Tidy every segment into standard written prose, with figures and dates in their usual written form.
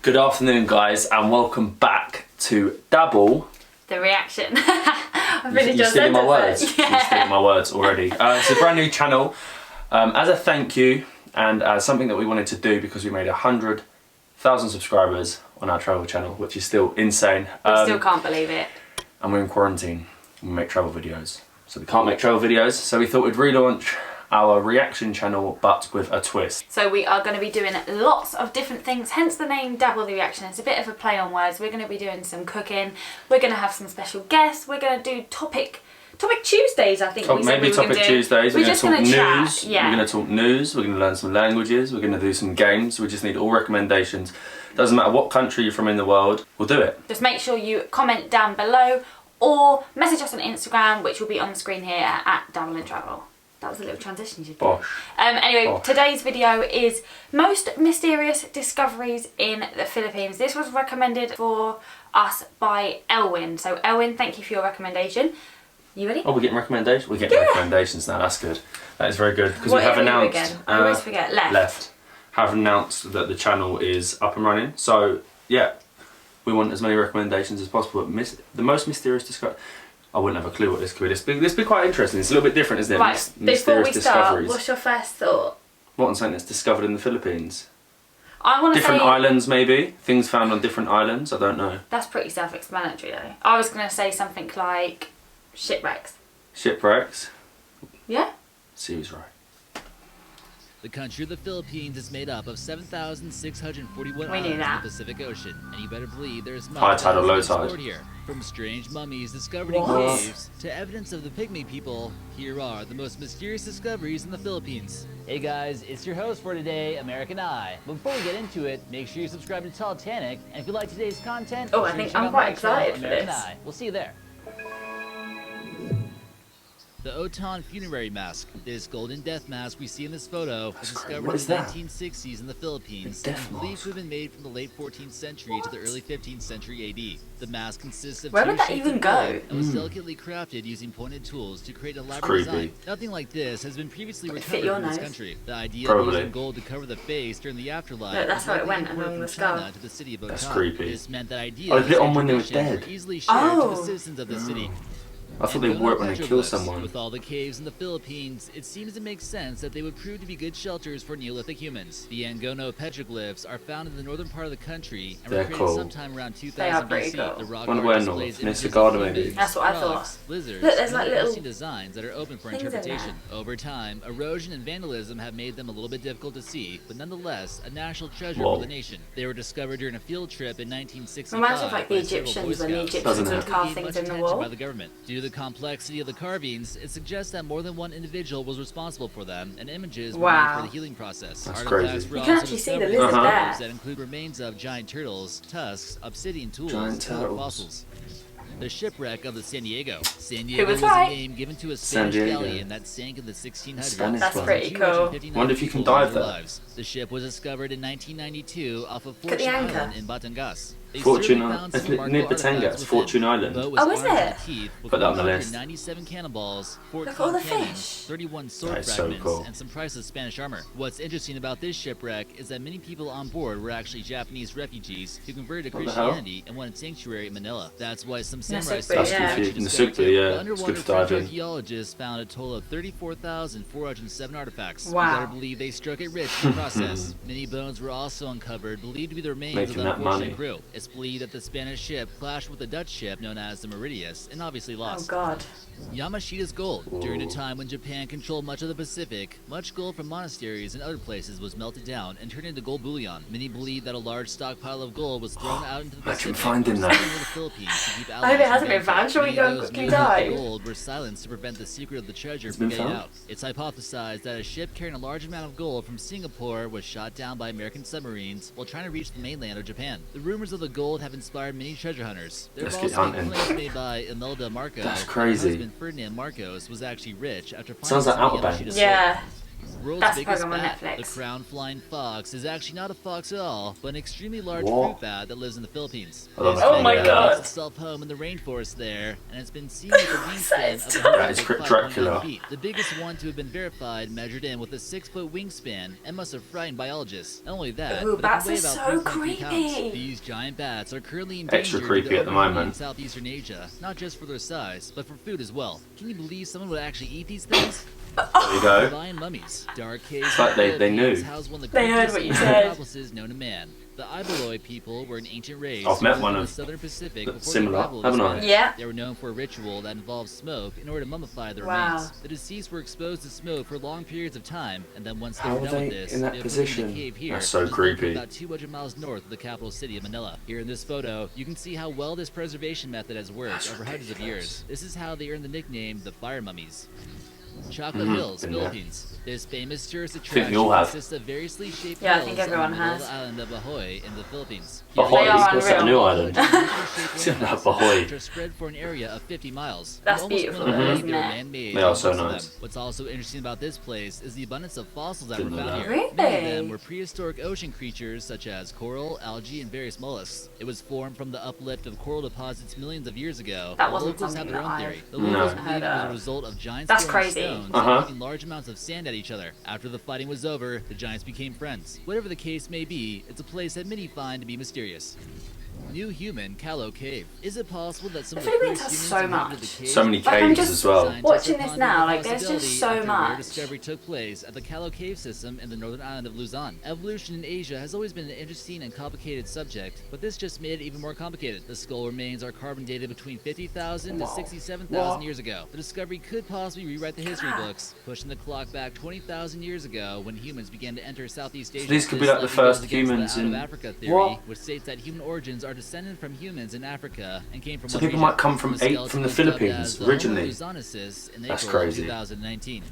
Good afternoon, guys, and welcome back to Dabble. The reaction. I've really You're stealing my words. Yeah. You're stealing my words already. It's a brand new channel. As a thank you and as something that we wanted to do because we made 100,000 subscribers on our travel channel, which is still insane. We still can't believe it. And we're in quarantine and we make travel videos. So we can't make travel videos, so we thought we'd relaunch our reaction channel, but with a twist. So we are going to be doing lots of different things, hence the name Dabble the Reaction. It's a bit of a play on words. We're going to be doing some cooking, we're going to have some special guests, we're going to do topic Tuesdays, I think. Maybe topic Tuesdays. We're going to talk news. Yeah. We're going to talk news. We're going to learn some languages. We're going to do some games. We just need all recommendations. Doesn't matter what country you're from in the world. We'll do it. Just make sure you comment down below or message us on Instagram, which will be on the screen here at Dabble and Travel. That was a little transition you did. Bosh. Anyway, Bosh. Today's video is most mysterious discoveries in the Philippines. This was recommended for us by Elwin. So Elwin, thank you for your recommendation. You ready? Oh, we're getting recommendations? We're getting recommendations now, that's good. That is very good. Because we have announced... Again? I always forget. Left. Have announced that the channel is up and running. So, yeah, we want as many recommendations as possible. But the most mysterious discovery... I wouldn't have a clue what this could be. This would be quite interesting. It's a little bit different, isn't it? Right, before we start, what's your first thought? What, on something that's discovered in the Philippines? I want to say... Different islands, maybe? Things found on different islands? I don't know. That's pretty self-explanatory, though. I was going to say something like shipwrecks. Shipwrecks? Yeah? See who's right. The country of the Philippines is made up of 7,641 We knew islands in that. the Pacific Ocean, and you better believe there's much High tide or low explored tide? here. From strange mummies discovered in What? caves to evidence of the pygmy people, here are the most mysterious discoveries in the Philippines. Hey guys, it's your host for today, American Eye. Before we get into it, make sure you subscribe to Titanic, and if you like today's content, Oh, be I sure to think check I'm out quite my channel, excited for American this. Eye. We'll see you there. The Otan funerary mask. This golden death mask we see in this photo was discovered in the 1960s in the Philippines and believed to have been made from the late 14th century to the early 15th century AD. The mask consists of Where two would that sheets even of go? gold and was delicately crafted using pointed tools to create an elaborate creepy. design. Nothing like this has been previously Would it fit recovered your in this nose? country. The idea Probably. of using gold to cover the face during the afterlife Look, that's was how it likely went imported along from the skull. China to the city of Otan. That's creepy. This meant that Oh, ideas they did it on when they were traditions dead. were easily shared to Oh. the citizens of the city. I thought they And wore it when they petroglyphs. killed someone. With all the caves in the Philippines, it seems to make sense that they would prove to be good shelters for Neolithic humans. The Angono petroglyphs are found in the northern part of the country and They're were created cool. sometime around They 2000 are pretty BC. cool. The rock Wonder art where displays north? images Near of Sagada, maybe? humans, That's what I frogs, thought. lizards, Look, there's and like other little interesting designs that are open for things in there. interpretation. Over time, erosion and vandalism have made them a little bit difficult to see, but nonetheless, a national treasure Whoa. for the nation. They were discovered during a field trip in 1965. Reminds me of like the by several Egyptians Boy when the Scouts. Egyptians Doesn't would it? carve Gained things much in the attention wall. by the government. Due to the complexity of the carvings, it suggests that more than one individual was responsible for them, and images were made Wow. for the healing process. That's Artifacts crazy. were You can also actually see the discovered in lizard caves there. that include remains of giant turtles, tusks, obsidian tools, Giant and other turtles. fossils. The shipwreck of the San Diego. San Who Diego was was right? a name given to a San Spanish Diego. galleon that sank in the 1600s. Spanish That's one. pretty cool. 259 Wonder if you can people dive lost their there. lives. The ship was discovered in 1992 off of Look at the Fortune anchor. Island in Batangas. They Fortune certainly Island. found some It's remarkable near Batangas, artifacts Fortune within. Island. Boat was Oh, is armed to it? the teeth with Put that on the list. 197 cannonballs, 14 Look at all the cannons, fish. 31 sword That is so fragments, cool. and some priceless Spanish armor. What's interesting about this shipwreck is that many people on board were actually Japanese refugees who converted to What the hell? Christianity and wanted sanctuary in Manila. That's why some the samurai Sukbi, soldiers yeah. were That's actually good. In the discovered Sukbi, too. yeah. The It's underwater good for French diving. archaeologists found a total of 34,407 artifacts. Wow. You better believe they struck it rich in the process. Many bones were also uncovered, believed to be the remains Making of the that unfortunate money. crew. It's believed that the Spanish ship clashed with the Dutch ship known as the Mauritius and obviously Oh lost. God. Yamashita's gold. During a Ooh. time when Japan controlled much of the Pacific, much gold from monasteries and other places was melted down and turned into gold bullion. Many believe that a large stockpile of gold was thrown out into the Imagine Pacific, finding that. over the Philippines to keep I hope it allies from hasn't been benefit. found. Shall we Many go of and those quickly news about the dive? gold were silenced to prevent the secret of the treasure It's from been getting found? out. It's hypothesized that a ship carrying a large amount of gold from Singapore was shot down by American submarines while trying to reach the mainland of Japan. The rumors of the gold have inspired many treasure hunters. There have Let's get also been hunting. claims made by Imelda Marcos. That's that her crazy. husband Ferdinand Marcos was actually rich after finding Sounds like some of Outer Yamashita's Banks. gold. Yeah. world's That's the biggest program on bat, the Netflix. crown-flying fox, is actually not a fox at all, but an extremely large What? fruit bat that lives in the Philippines. I love This that. Oh my bat God. makes itself home in the rainforest there, and it's been seen with a wingspan of That is 105.9 Dracula. feet. The biggest one to have been verified measured in with a 6-foot wingspan and must have frightened biologists. Not only that, Ooh, but bats it can weigh are about so 3.3 pounds. creepy. These giant bats are currently Extra endangered creepy due to at the overhunting moment. in southeastern Asia, not just for their size, but for food as well. Can you believe someone would actually eat these things? There you go. Lion mummies. Dark caves It's like in the they knew. Philippines house one of the They heard creepiest what you and said. accomplices known to man. The Ibeloid people were an ancient race I've met who one lived in of the southern Pacific that's before similar, the arrival of haven't the I? Spanish. Yeah. They were known for a ritual that involved smoke in order to mummify their Wow. remains. The deceased were exposed to smoke for long periods of time, and then once they How were are done with they this, in that they were put in position? a cave here, That's so which is located creepy. about 200 miles north of the capital city of Manila. Here in this photo, you can see how well this preservation method has worked That's over hundreds of years. This is how they earned the nickname the Fire Mummies. Chocolate Mhm, Hills, been there. Philippines. This famous tourist think attraction we all have. consists of variously shaped Yeah, I hills think on the everyone middle of has. the island of Bahoy in the Philippines. Bahoy, They are what's that, a new unreal. island? Bahoy. Which are spread for an area of 50 miles. That's You almost beautiful, wouldn't believe isn't they were it? man-made They are and so most of nice. them. What's also interesting about this place is the abundance of fossils that Didn't were know found that. here. Many of them Really? were prehistoric ocean creatures such as coral, algae, and various mollusks. It was formed from the uplift of coral deposits millions of years ago. That The wasn't locals have something their that own I've theory. The No. locals heard believe it was a of. result of giants That's throwing crazy. stones Uh-huh. and leaving large amounts of sand at each other. After the fighting was over, the giants became friends. Whatever the case may be, it's a place that many find to be mysterious. New Human Callow Cave. Is it possible that some The of the Philippines first has humans so inhabited much. the cave? So many Like, I'm caves just as well. Scientists watching are this pondering now, the like, there's just possibility so after a rare much. discovery took place at the Callow Cave system in the northern island of Luzon. Evolution in Asia has always been an interesting and complicated subject, but this just made it even more complicated. The skull remains are carbon dated between 50,000 to Wow. 67,000 Wow. years ago. The discovery could possibly rewrite the history books, pushing the clock back 20,000 years ago when humans began to enter Southeast Asia. these could be This like the likely goes first against humans the out of in- Africa theory, What? which states that human origins are descended from humans in Africa and came from So one people region. might come from The skeleton from the was dubbed Philippines as the Homo originally. luzonensis in That's April crazy. 2019.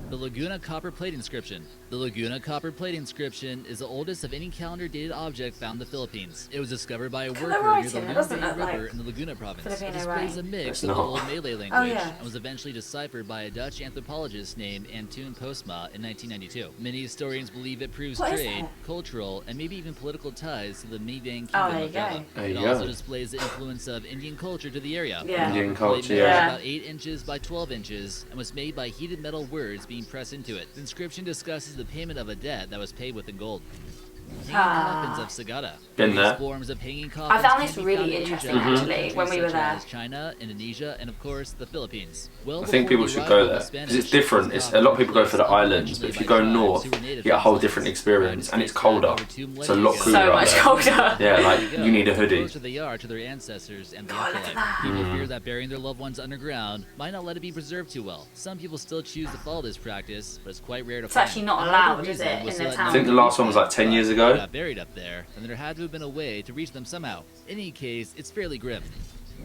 The Laguna Copper Plate Inscription. The Laguna Copper Plate Inscription is the oldest of any calendar-dated object found in the Philippines. It was discovered by a Look at the worker near writing, the it doesn't Lungay look like River in the Laguna province. It Filipino displays a writing. mix It's of the not. old Malay language yeah. and was eventually deciphered by a Dutch anthropologist named Antoon Postma in 1992. Many historians believe it proves What is trade, that? cultural, and maybe even political ties to the Midang Oh, Kingdom there you of Java. go. There It you also go. displays the influence of Indian culture to the area. Yeah. Indian The plate culture, measures yeah. about 8 inches by 12 inches and was made by heated metal words being pressed into it. The inscription discusses the payment of a debt that was paid with in gold. Hanging coffins of Sagada. Been These there. forms of hanging coffins found can this be really found in interesting, Asia, actually, countries when we were such there. as China, Indonesia, and of course the Philippines. Well I think before people the should arrival go of the there because Spanish, it's different. these It's a lot of people go for the coffins were islands, but if you by go tribes north, who were you native get a whole to different these experience, and it's colder. over 2 It's a lot millennia cooler ago. So out much there. colder. Yeah, like There you go. you need a The hoodie. closer they are to their ancestors and the God, look at afterlife. that. People fear that burying their loved ones underground might not let it be preserved too well. Some people still choose to follow this practice, but it's quite rare to It's find. actually not Another allowed, is reason it, was in so the that town? I think the last one was like 10 years ago. They got buried up there, and there had to have been a way to reach them somehow. In any case, it's fairly grim.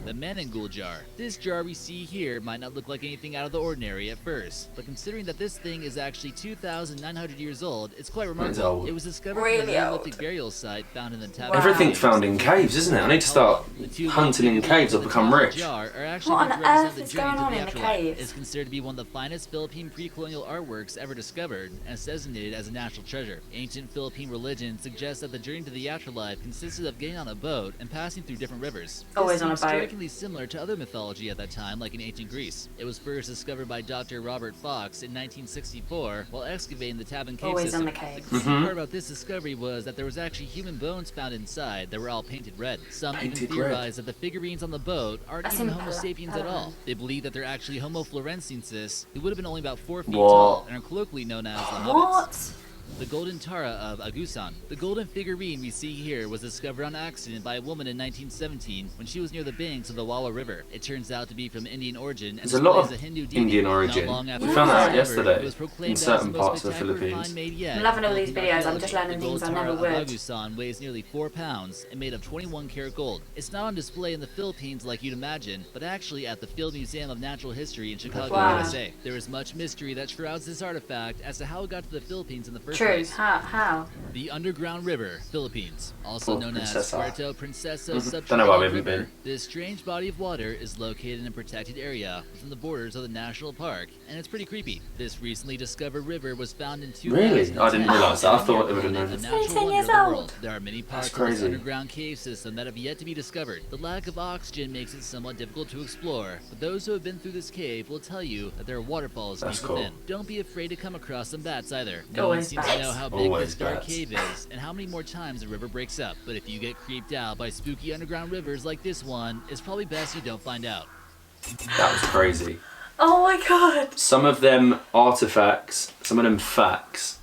The Manangul jar. This jar we see here might not look like anything out of the ordinary at first, but considering that this thing is actually 2,900 years old, it's quite remarkable. old. It was discovered from Really a old. Neolithic burial site found in the Tabard. Wow. Everything's found in caves, isn't it? I need to start The two hunting in little caves. I'll figures become at the top of rich. the jar are actually What meant on to represent earth the is journey going to on the in the afterlife. caves? It's considered to be one of the finest Philippine pre-colonial artworks ever discovered, and is designated as a national treasure. Ancient Philippine religion suggests that the journey to the afterlife consisted of getting on a boat and passing through different rivers. Always This on a seems boat. strikingly similar to other mythology at that time, like in ancient Greece. It was first discovered by Dr. Robert Fox in 1964 while excavating the Taban cave Always system. on the caves. The crazy part about this discovery was that there was actually human bones found inside that were all painted red. Some Painted even red. theorized that the figurines on the boat aren't That's even imp- Homo sapiens at all. They believe that they're actually Homo florensensis, who would have been only about 4 feet What? tall and are colloquially known as the hobbits. What? The golden Tara of Agusan. The golden figurine we see here was discovered on accident by a woman in 1917 when she was near the banks of the Wawa River. It turns out to be from Indian origin and There's a lot displays of a Hindu deity. Indian Not origin. long after We it found was that out discovered, yesterday it was proclaimed in as certain the most parts of the spectacular Philippines. find made yet I'm loving all in these Philippine videos, I'm just archaeology. learning The things gold I never Tara would. of Agusan weighs nearly 4 pounds and made of 21 karat gold. It's not on display in the Philippines like you'd imagine, but actually at the Field Museum of Natural History in Chicago, Wow. USA. There is much mystery that shrouds this artifact as to how it got to the Philippines in the first True. place. How? The underground river, Philippines, also known as Puerto Princesa Don't know why we Subterranean haven't River. been. This strange body of water is located in a protected area within the borders of the national park, and it's pretty creepy. This recently discovered river was found in 2010. Really? I didn't realise that. I thought it would have A known. natural 10 wonder years of the old. world. There are many parts of crazy. this underground cave system that have yet to be discovered. The lack of oxygen makes it somewhat difficult to explore, but those who have been through this cave will tell you that there are waterfalls That's deep cool. within. Don't be afraid to come across some bats either. No one Always seems bats. to know how big Always this dark bats. cave is and how many more times the river breaks up. But if you get creeped out by spooky underground rivers like this one, it's probably best you don't find out. That was crazy. Oh my god. Some of them artifacts, some of them facts,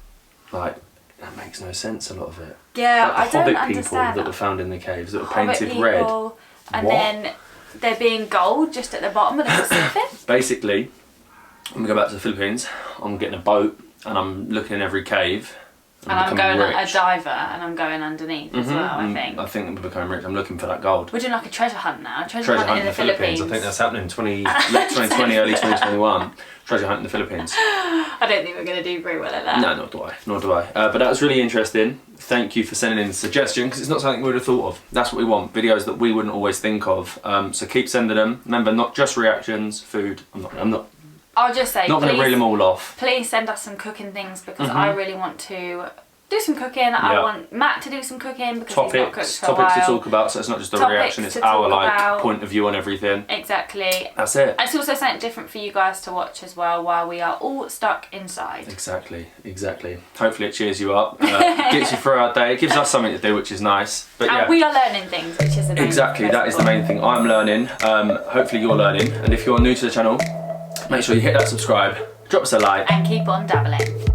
like, that makes no sense, a lot of it. Yeah, Like I the don't Hobbit people understand. that were found in the caves that were Hobbit painted red. people, and What? then there being gold just at the bottom of the Pacific. Basically, when we go back to the Philippines, I'm getting a boat and I'm looking in every cave. And I'm becoming going rich. a diver, and I'm going underneath as well, I think. I think we're becoming rich. I'm looking for that gold. We're doing like a treasure hunt now. Treasure Treasure hunt hunt in the Philippines. I think that's happening late 2020, early 2021. Treasure hunt in the Philippines. I don't think we're going to do very well at that. No, nor do I. Nor do I. But that was really interesting. Thank you for sending in the suggestion, because it's not something we would have thought of. That's what we want. Videos that we wouldn't always think of. So keep sending them. Remember, not just reactions, food. I'm not I'll just say, going to reel them all off. please send us some cooking things, because I really want to do some cooking. I want Matt to do some cooking because he's not cooked for a Topics to while. talk about, so it's not just a Topics reaction, it's to our talk about. point of view on everything. Exactly. That's it. It's also something different for you guys to watch as well while we are all stuck inside. Exactly. Hopefully it cheers you up, gets you through our day, it gives us something to do, which is nice. But And yeah, we are learning things, which is the main exactly, that is the main thing. I'm learning, hopefully you're learning, and if you're new to the channel, make sure you hit that subscribe, drop us a like. And keep on dabbling.